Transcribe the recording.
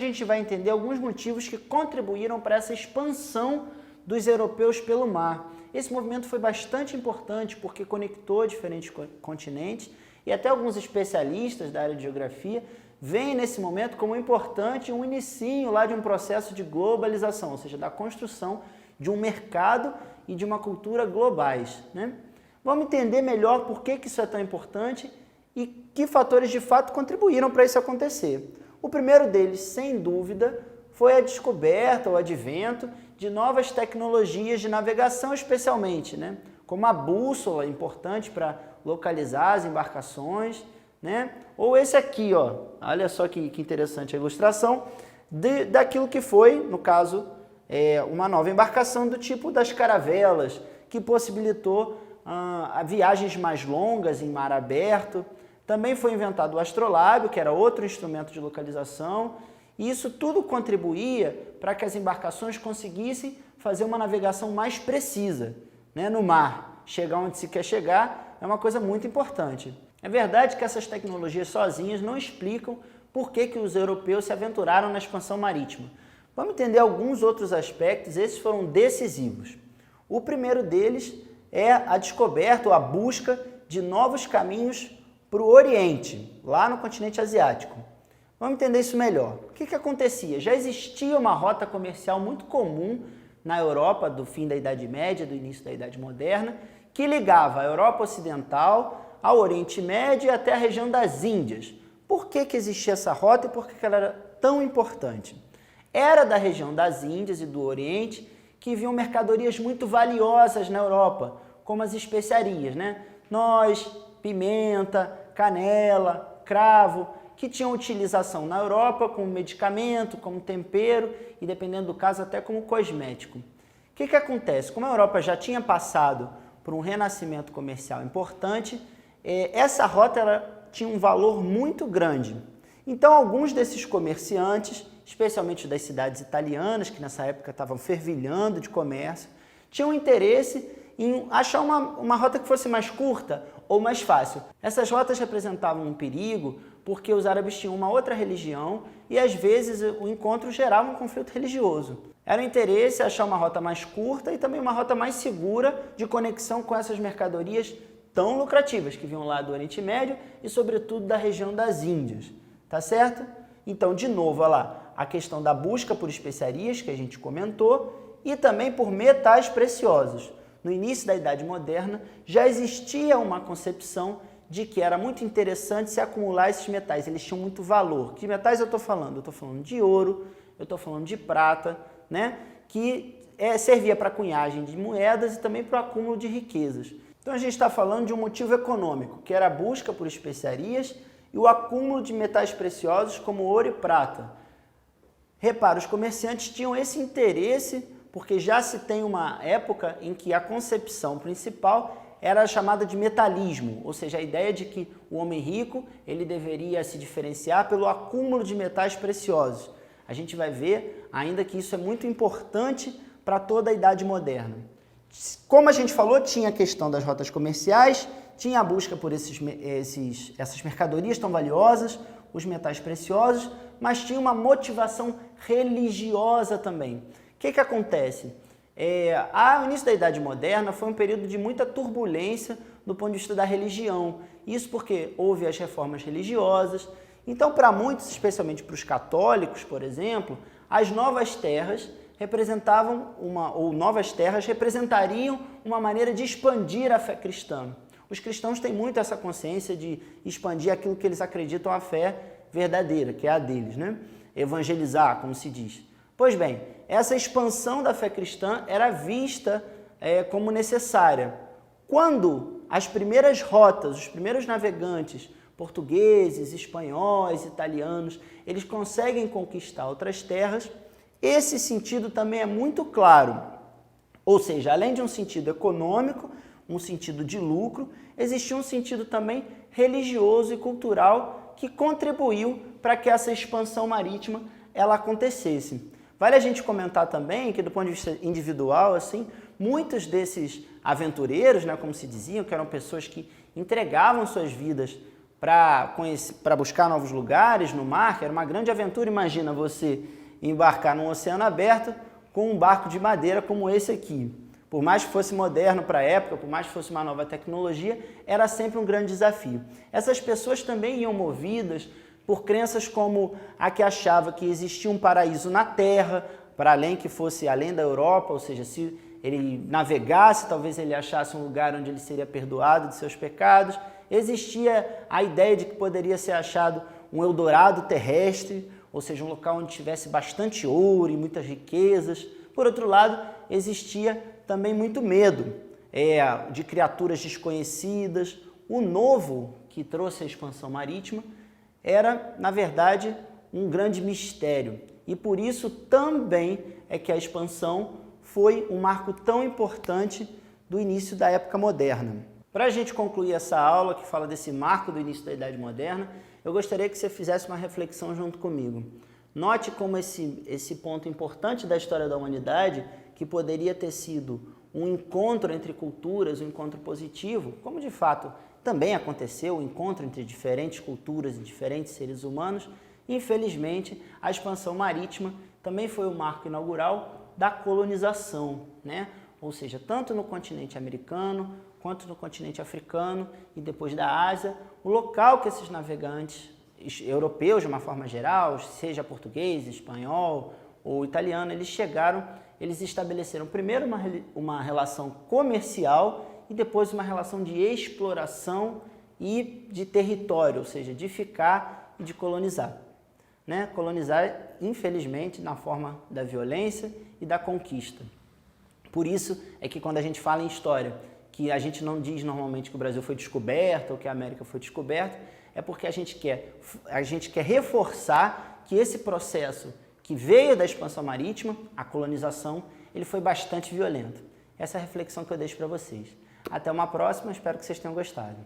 gente vai entender alguns motivos que contribuíram para essa expansão dos europeus pelo mar. Esse movimento foi bastante importante porque conectou diferentes continentes e até alguns especialistas da área de geografia veem nesse momento como importante um inicinho lá de um processo de globalização, ou seja, da construção de um mercado e de uma cultura globais, né? Vamos entender melhor por que isso é tão importante e que fatores de fato contribuíram para isso acontecer. O primeiro deles, sem dúvida, foi a descoberta, o advento de novas tecnologias de navegação especialmente, né? Como a bússola, importante para localizar as embarcações, né? Ou esse aqui, ó, olha só que interessante a ilustração daquilo que foi, no caso, uma nova embarcação do tipo das caravelas, que possibilitou viagens mais longas em mar aberto. Também foi inventado o astrolábio, que era outro instrumento de localização, e isso tudo contribuía para que as embarcações conseguissem fazer uma navegação mais precisa, né, no mar. Chegar onde se quer chegar é uma coisa muito importante. É verdade que essas tecnologias sozinhas não explicam por que os europeus se aventuraram na expansão marítima. Vamos entender alguns outros aspectos, esses foram decisivos. O primeiro deles é a descoberta ou a busca de novos caminhos para o Oriente, lá no continente asiático. Vamos entender isso melhor. O que acontecia? Já existia uma rota comercial muito comum na Europa do fim da Idade Média, do início da Idade Moderna, que ligava a Europa Ocidental ao Oriente Médio e até a região das Índias. Por que existia essa rota e por que ela era tão importante? Era da região das Índias e do Oriente que vinham mercadorias muito valiosas na Europa, como as especiarias, né? Noz, pimenta, canela, cravo, que tinham utilização na Europa como medicamento, como tempero e, dependendo do caso, até como cosmético. O que acontece? Como a Europa já tinha passado por um renascimento comercial importante, essa rota ela tinha um valor muito grande. Então, alguns desses comerciantes, especialmente das cidades italianas, que nessa época estavam fervilhando de comércio, tinham interesse em achar uma rota que fosse mais curta ou mais fácil. Essas rotas representavam um perigo porque os árabes tinham uma outra religião e às vezes o encontro gerava um conflito religioso. Era o interesse achar uma rota mais curta e também uma rota mais segura de conexão com essas mercadorias tão lucrativas que vinham lá do Oriente Médio e sobretudo da região das Índias, tá certo? Então, de novo, olha lá, a questão da busca por especiarias que a gente comentou e também por metais preciosos. No início da Idade Moderna, já existia uma concepção de que era muito interessante se acumular esses metais, eles tinham muito valor. Que metais eu estou falando? Eu estou falando de ouro, eu estou falando de prata, né? Que servia para a cunhagem de moedas e também para o acúmulo de riquezas. Então a gente está falando de um motivo econômico, que era a busca por especiarias e o acúmulo de metais preciosos como ouro e prata. Repara, os comerciantes tinham esse interesse porque já se tem uma época em que a concepção principal era chamada de metalismo, ou seja, a ideia de que o homem rico ele deveria se diferenciar pelo acúmulo de metais preciosos. A gente vai ver ainda que isso é muito importante para toda a Idade Moderna. Como a gente falou, tinha a questão das rotas comerciais, tinha a busca por essas mercadorias tão valiosas, os metais preciosos, mas tinha uma motivação religiosa também. O que acontece? O início da Idade Moderna foi um período de muita turbulência do ponto de vista da religião. Isso porque houve as reformas religiosas. Então, para muitos, especialmente para os católicos, por exemplo, as novas terras representariam uma maneira de expandir a fé cristã. Os cristãos têm muito essa consciência de expandir aquilo que eles acreditam a fé verdadeira, que é a deles, né? Evangelizar, como se diz. Pois bem, essa expansão da fé cristã era vista como necessária. Quando as primeiras rotas, os primeiros navegantes, portugueses, espanhóis, italianos, eles conseguem conquistar outras terras, esse sentido também é muito claro. Ou seja, além de um sentido econômico, um sentido de lucro, existia um sentido também religioso e cultural que contribuiu para que essa expansão marítima ela acontecesse. Vale a gente comentar também que, do ponto de vista individual, assim, muitos desses aventureiros, né, como se diziam, que eram pessoas que entregavam suas vidas para buscar novos lugares no mar, que era uma grande aventura. Imagina você embarcar num oceano aberto com um barco de madeira como esse aqui. Por mais que fosse moderno para a época, por mais que fosse uma nova tecnologia, era sempre um grande desafio. Essas pessoas também iam movidas por crenças como a que achava que existia um paraíso na Terra, para além que fosse além da Europa, ou seja, se ele navegasse, talvez ele achasse um lugar onde ele seria perdoado de seus pecados. Existia a ideia de que poderia ser achado um Eldorado terrestre, ou seja, um local onde tivesse bastante ouro e muitas riquezas. Por outro lado, existia também muito medo de criaturas desconhecidas. O novo que trouxe a expansão marítima era, na verdade, um grande mistério. E por isso também é que a expansão foi um marco tão importante do início da época moderna. Para a gente concluir essa aula que fala desse marco do início da Idade Moderna, eu gostaria que você fizesse uma reflexão junto comigo. Note como esse ponto importante da história da humanidade, que poderia ter sido um encontro entre culturas, um encontro positivo, como de fato também aconteceu, o encontro entre diferentes culturas e diferentes seres humanos. Infelizmente, a expansão marítima também foi o marco inaugural da colonização, né? Ou seja, tanto no continente americano, quanto no continente africano e depois da Ásia, o local que esses navegantes europeus, de uma forma geral, seja português, espanhol ou italiano, eles chegaram, eles estabeleceram primeiro uma relação comercial e depois uma relação de exploração e de território, ou seja, de ficar e de colonizar. Né? Colonizar, infelizmente, na forma da violência e da conquista. Por isso é que quando a gente fala em história, que a gente não diz normalmente que o Brasil foi descoberto ou que a América foi descoberta, é porque a gente quer reforçar que esse processo que veio da expansão marítima, a colonização, ele foi bastante violento. Essa é a reflexão que eu deixo para vocês. Até uma próxima, espero que vocês tenham gostado.